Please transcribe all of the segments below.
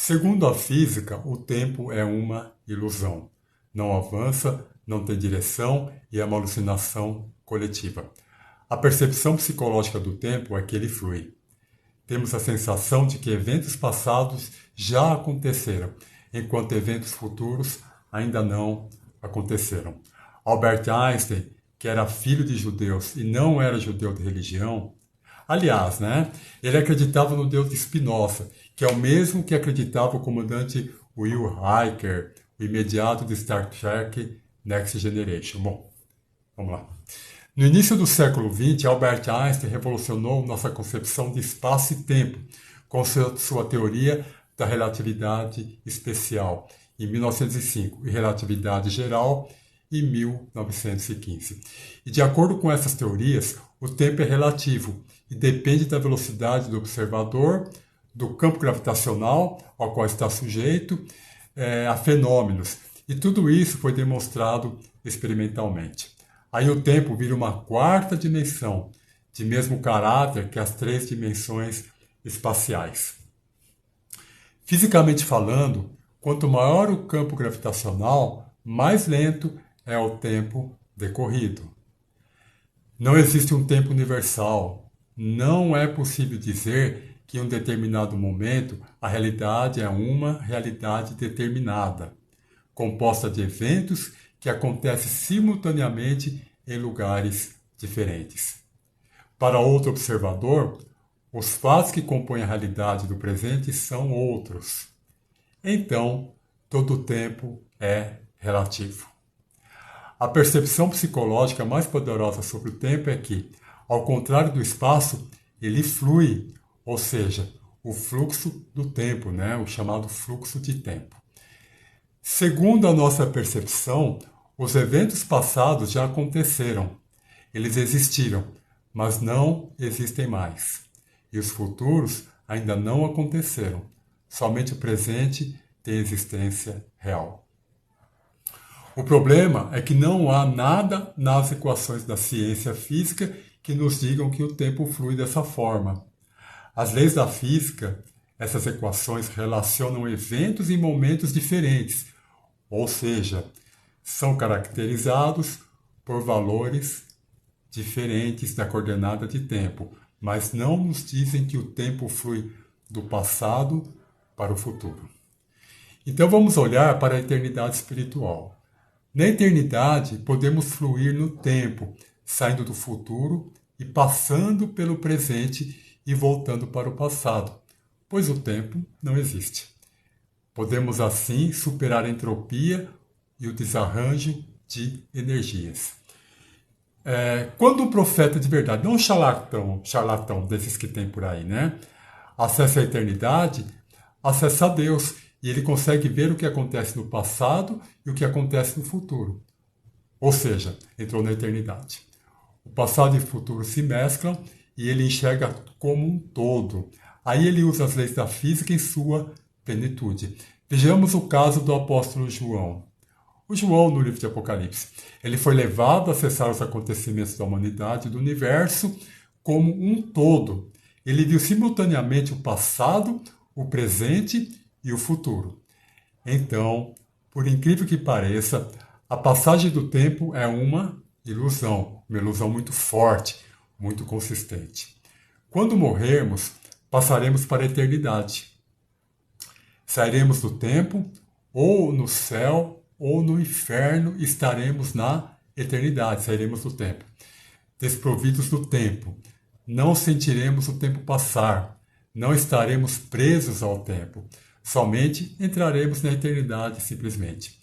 Segundo a física, o tempo é uma ilusão. Não avança, não tem direção e é uma alucinação coletiva. A percepção psicológica do tempo é que ele flui. Temos a sensação de que eventos passados já aconteceram, enquanto eventos futuros ainda não aconteceram. Albert Einstein, que era filho de judeus e não era judeu de religião, aliás, ele acreditava no Deus de Spinoza, que é o mesmo que acreditava o comandante Will Riker, o imediato de Star Trek Next Generation. Bom, vamos lá. No início do século XX, Albert Einstein revolucionou nossa concepção de espaço e tempo com sua teoria da relatividade especial em 1905 e relatividade geral em 1915. E de acordo com essas teorias, o tempo é relativo e depende da velocidade do observador, do campo gravitacional ao qual está sujeito a fenômenos. E tudo isso foi demonstrado experimentalmente. Aí o tempo vira uma quarta dimensão, de mesmo caráter que as três dimensões espaciais. Fisicamente falando, quanto maior o campo gravitacional, mais lento é o tempo decorrido. Não existe um tempo universal. Não é possível dizer que em um determinado momento a realidade é uma realidade determinada, composta de eventos que acontecem simultaneamente em lugares diferentes. Para outro observador, os fatos que compõem a realidade do presente são outros. Então, todo o tempo é relativo. A percepção psicológica mais poderosa sobre o tempo é que, ao contrário do espaço, ele flui, ou seja, o fluxo do tempo, o chamado fluxo de tempo. Segundo a nossa percepção, os eventos passados já aconteceram. Eles existiram, mas não existem mais. E os futuros ainda não aconteceram. Somente o presente tem existência real. O problema é que não há nada nas equações da ciência física que nos digam que o tempo flui dessa forma. As leis da física, essas equações relacionam eventos e momentos diferentes, ou seja, são caracterizados por valores diferentes da coordenada de tempo, mas não nos dizem que o tempo flui do passado para o futuro. Então vamos olhar para a eternidade espiritual. Na eternidade, podemos fluir no tempo, saindo do futuro e passando pelo presente e voltando para o passado, pois o tempo não existe. Podemos assim superar a entropia e o desarranjo de energias. Quando um profeta de verdade, não um charlatão desses que tem por aí, acessa a eternidade, acessa a Deus, e ele consegue ver o que acontece no passado e o que acontece no futuro. Ou seja, entrou na eternidade. O passado e o futuro se mesclam e ele enxerga como um todo. Aí ele usa as leis da física em sua plenitude. Vejamos o caso do apóstolo João. O João, no livro de Apocalipse, ele foi levado a acessar os acontecimentos da humanidade e do universo como um todo. Ele viu simultaneamente o passado, o presente e o futuro. Então, por incrível que pareça, a passagem do tempo é uma ilusão muito forte, muito consistente. Quando morrermos, passaremos para a eternidade. Sairemos do tempo, ou no céu, ou no inferno, estaremos na eternidade, sairemos do tempo. Desprovidos do tempo, não sentiremos o tempo passar, não estaremos presos ao tempo, somente entraremos na eternidade simplesmente.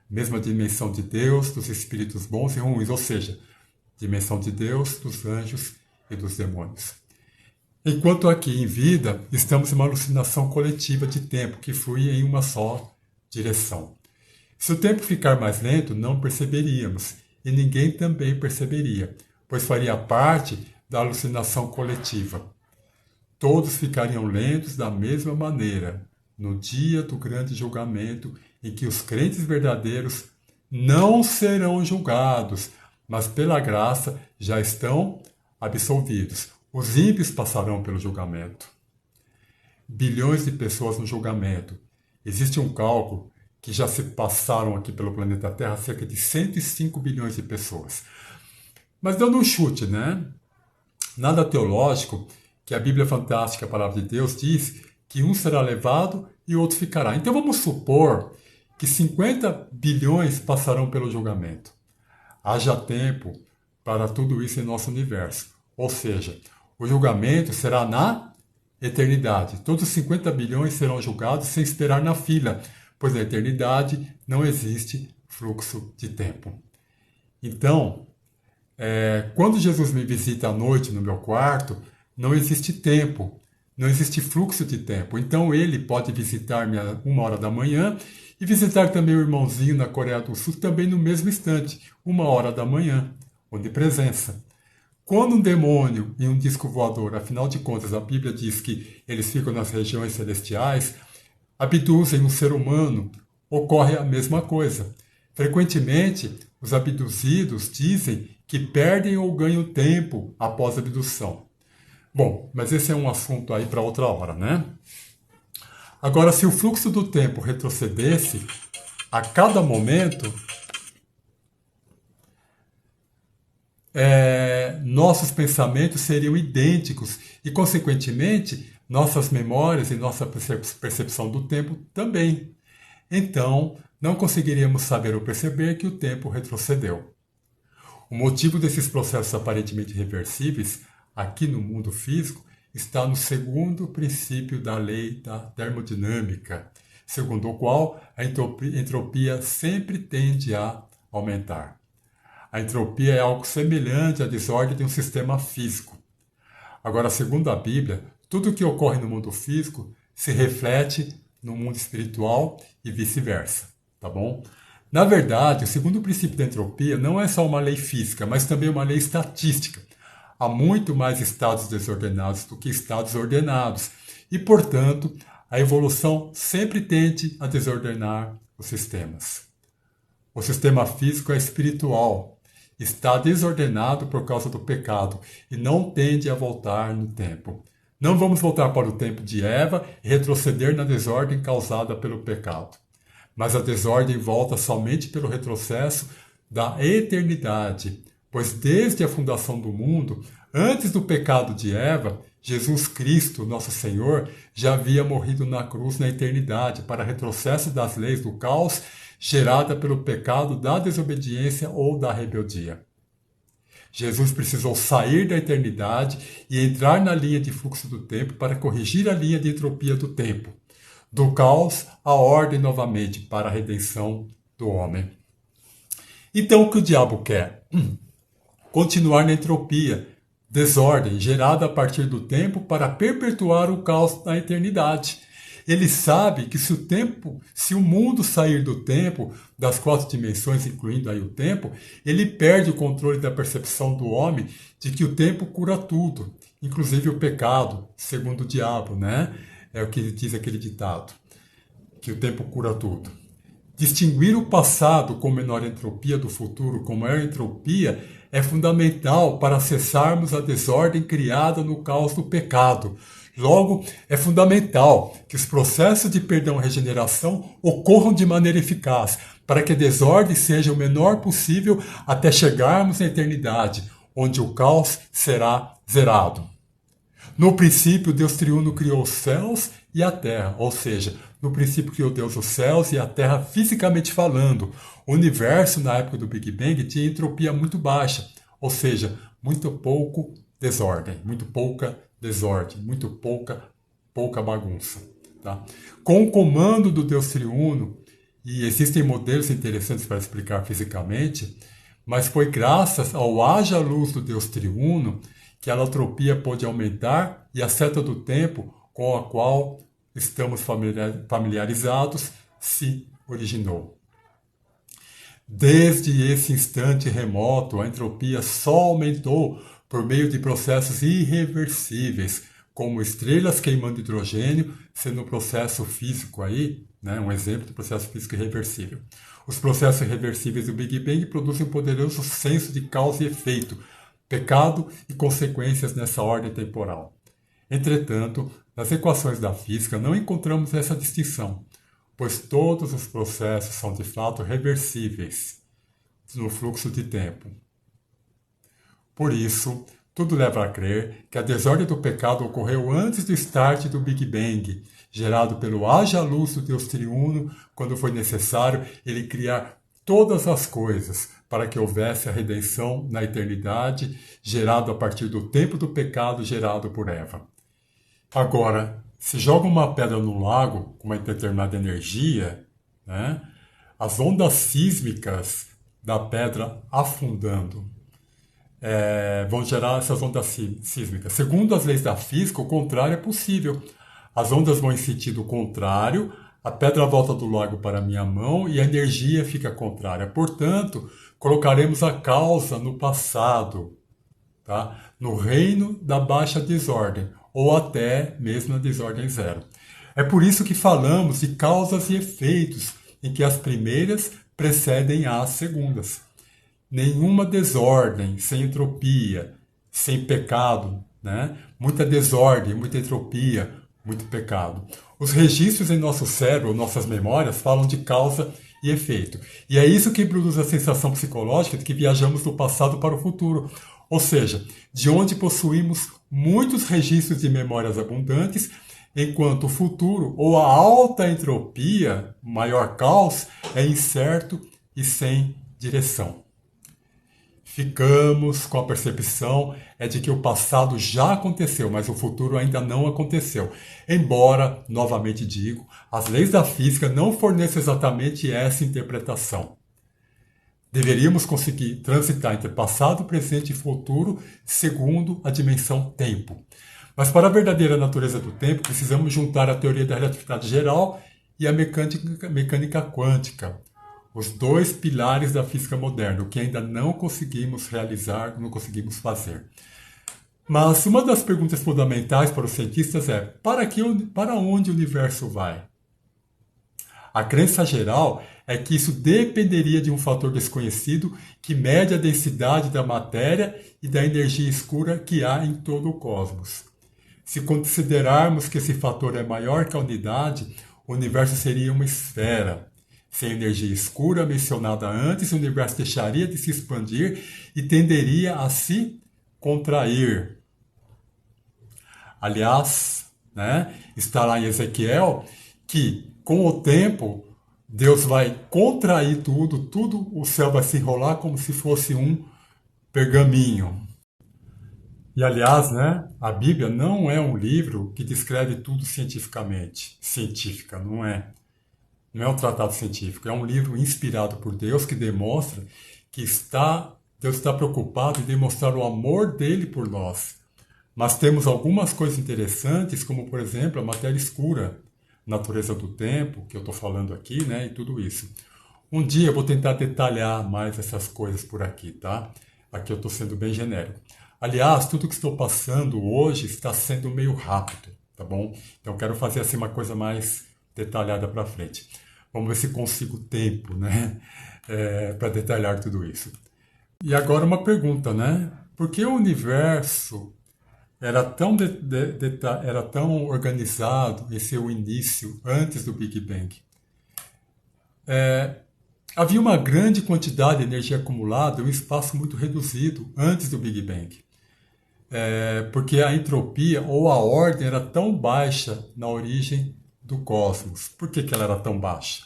Mesma dimensão de Deus, dos espíritos bons e ruins, ou seja, dimensão de Deus, dos anjos e dos demônios. Enquanto aqui em vida, estamos em uma alucinação coletiva de tempo que flui em uma só direção. Se o tempo ficar mais lento, não perceberíamos, e ninguém também perceberia, pois faria parte da alucinação coletiva. Todos ficariam lentos da mesma maneira, no dia do grande julgamento, em que os crentes verdadeiros não serão julgados, mas pela graça já estão absolvidos. Os ímpios passarão pelo julgamento. Bilhões de pessoas no julgamento, Existe um cálculo que já se passaram aqui pelo planeta Terra cerca de 105 bilhões de pessoas. Mas dando um chute, né? Nada teológico, que a Bíblia Fantástica, a Palavra de Deus, diz que um será levado e o outro ficará. Então vamos supor que 50 bilhões passarão pelo julgamento. Haja tempo para tudo isso em nosso universo. Ou seja, o julgamento será na eternidade. Todos os 50 bilhões serão julgados sem esperar na fila, pois na eternidade não existe fluxo de tempo. Então, quando Jesus me visita à noite no meu quarto, não existe tempo, não existe fluxo de tempo. Então ele pode visitar-me a 1h da manhã e visitar também o irmãozinho na Coreia do Sul também no mesmo instante, 1h da manhã, onipresença. Quando um demônio e um disco voador, afinal de contas a Bíblia diz que eles ficam nas regiões celestiais, abduzem um ser humano, ocorre a mesma coisa. Frequentemente, os abduzidos dizem que perdem ou ganham tempo após a abdução. Bom, mas esse é um assunto aí para outra hora, né? Agora, se o fluxo do tempo retrocedesse a cada momento, nossos pensamentos seriam idênticos e, consequentemente, nossas memórias e nossa percepção do tempo também. Então, não conseguiríamos saber ou perceber que o tempo retrocedeu. O motivo desses processos aparentemente reversíveis, aqui no mundo físico, está no segundo princípio da lei da termodinâmica, segundo o qual a entropia sempre tende a aumentar. A entropia é algo semelhante à desordem de um sistema físico. Agora, segundo a Bíblia, tudo o que ocorre no mundo físico se reflete no mundo espiritual e vice-versa, tá bom? Na verdade, o segundo princípio da entropia não é só uma lei física, mas também uma lei estatística. Há muito mais estados desordenados do que estados ordenados e, portanto, a evolução sempre tende a desordenar os sistemas. O sistema físico é espiritual, está desordenado por causa do pecado e não tende a voltar no tempo. Não vamos voltar para o tempo de Eva e retroceder na desordem causada pelo pecado. Mas a desordem volta somente pelo retrocesso da eternidade, pois desde a fundação do mundo, antes do pecado de Eva, Jesus Cristo, nosso Senhor, já havia morrido na cruz na eternidade para retrocesso das leis do caos gerada pelo pecado da desobediência ou da rebeldia. Jesus precisou sair da eternidade e entrar na linha de fluxo do tempo para corrigir a linha de entropia do tempo, do caos à ordem novamente para a redenção do homem. Então o que o diabo quer? Continuar na entropia, desordem gerada a partir do tempo para perpetuar o caos na eternidade. Ele sabe que se o mundo sair do tempo, das 4 dimensões, incluindo aí o tempo, ele perde o controle da percepção do homem de que o tempo cura tudo, inclusive o pecado, segundo o diabo, né? É o que diz aquele ditado, que o tempo cura tudo. Distinguir o passado com menor entropia do futuro com maior entropia é fundamental para acessarmos a desordem criada no caos do pecado. Logo, é fundamental que os processos de perdão e regeneração ocorram de maneira eficaz, para que a desordem seja o menor possível até chegarmos à eternidade, onde o caos será zerado. No princípio, Deus triuno criou os céus e a terra, ou seja, no princípio criou Deus os céus e a terra fisicamente falando. O universo, na época do Big Bang, tinha entropia muito baixa, ou seja, muito pouco desordem, muito pouca desordem, muito pouca bagunça. Tá? Com o comando do Deus triuno, e existem modelos interessantes para explicar fisicamente, mas foi graças ao haja luz do Deus triuno que a entropia pôde aumentar e a seta do tempo com a qual estamos familiarizados se originou. Desde esse instante remoto, a entropia só aumentou por meio de processos irreversíveis, como estrelas queimando hidrogênio, sendo um processo físico aí, né, um exemplo de processo físico irreversível. Os processos irreversíveis do Big Bang produzem um poderoso senso de causa e efeito, pecado e consequências nessa ordem temporal. Entretanto, nas equações da física não encontramos essa distinção. pois todos os processos são de fato reversíveis no fluxo de tempo. Por isso, tudo leva a crer que a desordem do pecado ocorreu antes do start do Big Bang, gerado pelo haja luz do Deus triuno, quando foi necessário ele criar todas as coisas para que houvesse a redenção na eternidade, gerado a partir do tempo do pecado gerado por Eva. Agora, se joga uma pedra no lago com uma determinada energia, né, as ondas sísmicas da pedra afundando vão gerar essas ondas sísmicas. Segundo as leis da física, o contrário é possível. As ondas vão em sentido contrário, a pedra volta do lago para a minha mão e a energia fica contrária. Portanto, colocaremos a causa no passado, tá? No reino da baixa desordem, ou até mesmo na desordem zero. É por isso que falamos de causas e efeitos, em que as primeiras precedem às segundas. Nenhuma desordem sem entropia, sem pecado, né? Muita desordem, muita entropia, muito pecado. Os registros em nosso cérebro, nossas memórias, falam de causa e efeito. E é isso que produz a sensação psicológica de que viajamos do passado para o futuro. Ou seja, de onde possuímos muitos registros de memórias abundantes, enquanto o futuro ou a alta entropia, maior caos, é incerto e sem direção. Ficamos com a percepção de que o passado já aconteceu, mas o futuro ainda não aconteceu. Embora, novamente digo, as leis da física não forneçam exatamente essa interpretação. Deveríamos conseguir transitar entre passado, presente e futuro segundo a dimensão tempo. Mas para a verdadeira natureza do tempo, precisamos juntar a teoria da relatividade geral e a mecânica quântica. Os dois pilares da física moderna, o que ainda não conseguimos realizar, não conseguimos fazer. Mas uma das perguntas fundamentais para os cientistas é: para onde o universo vai? A crença geral é que isso dependeria de um fator desconhecido que mede a densidade da matéria e da energia escura que há em todo o cosmos. Se considerarmos que esse fator é maior que a unidade, o universo seria uma esfera. Sem energia escura mencionada antes, o universo deixaria de se expandir e tenderia a se contrair. Aliás, está lá em Ezequiel que, com o tempo, Deus vai contrair tudo o céu vai se enrolar como se fosse um pergaminho. E, aliás, a Bíblia não é um livro que descreve tudo cientificamente. Científica, não é. Não é um tratado científico, é um livro inspirado por Deus que demonstra que Deus está preocupado em demonstrar o amor dele por nós. Mas temos algumas coisas interessantes, como, por exemplo, a matéria escura, natureza do tempo, que eu estou falando aqui, e tudo isso. Um dia eu vou tentar detalhar mais essas coisas por aqui, tá? Aqui eu estou sendo bem genérico. Aliás, tudo que estou passando hoje está sendo meio rápido, tá bom? Então eu quero fazer assim uma coisa mais detalhada para frente. Vamos ver se consigo tempo, para detalhar tudo isso. E agora uma pergunta, Por que o universo era tão organizado em seu início, antes do Big Bang? Havia uma grande quantidade de energia acumulada em um espaço muito reduzido antes do Big Bang. Porque a entropia ou a ordem era tão baixa na origem do cosmos. Por que ela era tão baixa?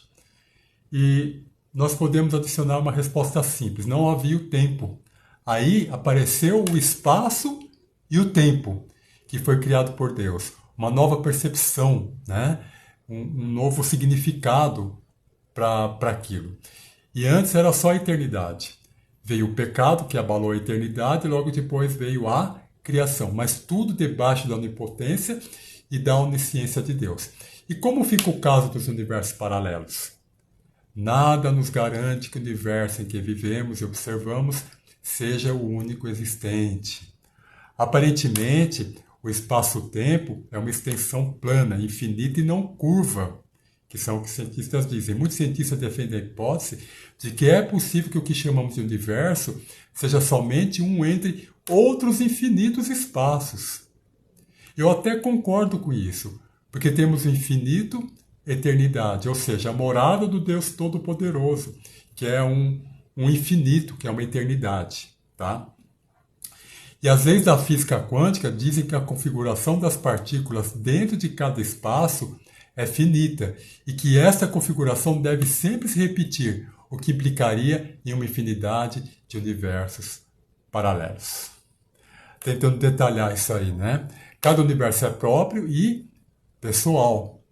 E nós podemos adicionar uma resposta simples. Não havia o tempo. Aí apareceu o espaço e o tempo, que foi criado por Deus. Uma nova percepção, um novo significado para aquilo. E antes era só a eternidade. Veio o pecado, que abalou a eternidade, e logo depois veio a criação. Mas tudo debaixo da onipotência e da onisciência de Deus. E como fica o caso dos universos paralelos? Nada nos garante que o universo em que vivemos e observamos seja o único existente. Aparentemente, o espaço-tempo é uma extensão plana, infinita e não curva, que são o que os cientistas dizem. Muitos cientistas defendem a hipótese de que é possível que o que chamamos de universo seja somente um entre outros infinitos espaços. Eu até concordo com isso, porque temos o infinito eternidade, ou seja, a morada do Deus Todo-Poderoso, que é um infinito, que é uma eternidade, tá? E as leis da física quântica dizem que a configuração das partículas dentro de cada espaço é finita e que essa configuração deve sempre se repetir, o que implicaria em uma infinidade de universos paralelos. Tentando detalhar isso aí, né? Cada universo é próprio e pessoal.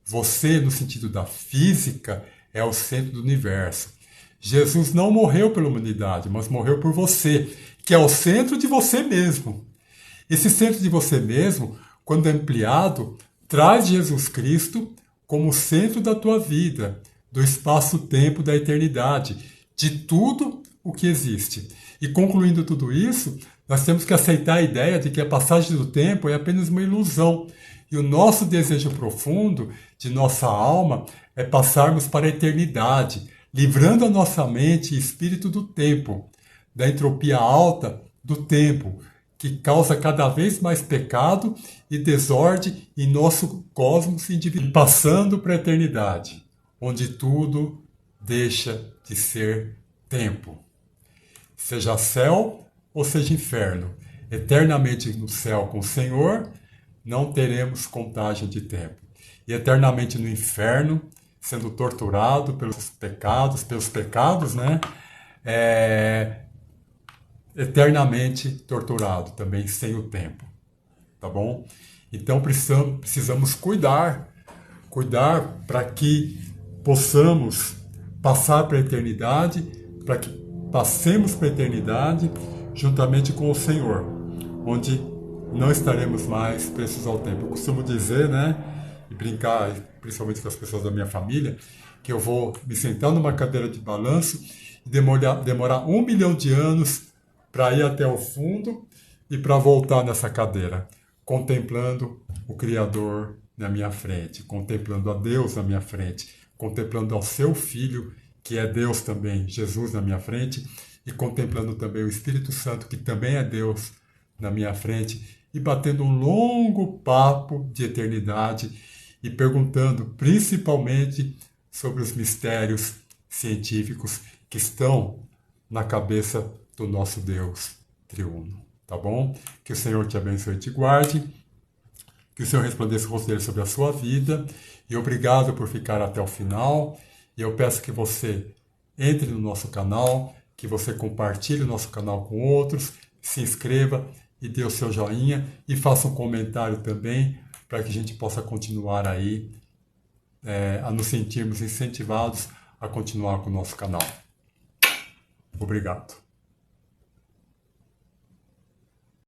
Você, no sentido da física, é o centro do universo. Jesus não morreu pela humanidade, mas morreu por você, que é o centro de você mesmo. Esse centro de você mesmo, quando ampliado, traz Jesus Cristo como centro da tua vida, do espaço-tempo da eternidade, de tudo o que existe. E concluindo tudo isso, nós temos que aceitar a ideia de que a passagem do tempo é apenas uma ilusão. E o nosso desejo profundo de nossa alma é passarmos para a eternidade, livrando a nossa mente e espírito do tempo, da entropia alta do tempo, que causa cada vez mais pecado e desordem em nosso cosmos individual, passando para a eternidade, onde tudo deixa de ser tempo. Seja céu ou seja inferno, eternamente no céu com o Senhor, não teremos contagem de tempo. E eternamente no inferno, sendo torturado pelos pecados, né? Eternamente torturado, também sem o tempo, tá bom? Então precisamos cuidar para que possamos passar para a eternidade, para que passemos para a eternidade juntamente com o Senhor, onde não estaremos mais presos ao tempo. Eu costumo dizer, né, e brincar, principalmente com as pessoas da minha família, que eu vou me sentar numa cadeira de balanço e demorar 1 milhão de anos para ir até o fundo e para voltar nessa cadeira, contemplando o Criador na minha frente, contemplando a Deus na minha frente, contemplando ao seu Filho, que é Deus também, Jesus na minha frente, e contemplando também o Espírito Santo, que também é Deus na minha frente, e batendo um longo papo de eternidade e perguntando principalmente sobre os mistérios científicos que estão na cabeça do nosso Deus triuno, tá bom? Que o Senhor te abençoe e te guarde, que o Senhor resplandeça o rosto dele sobre a sua vida, e obrigado por ficar até o final, e eu peço que você entre no nosso canal, que você compartilhe o nosso canal com outros, se inscreva e dê o seu joinha, e faça um comentário também, para que a gente possa continuar aí, a nos sentirmos incentivados a continuar com o nosso canal. Obrigado.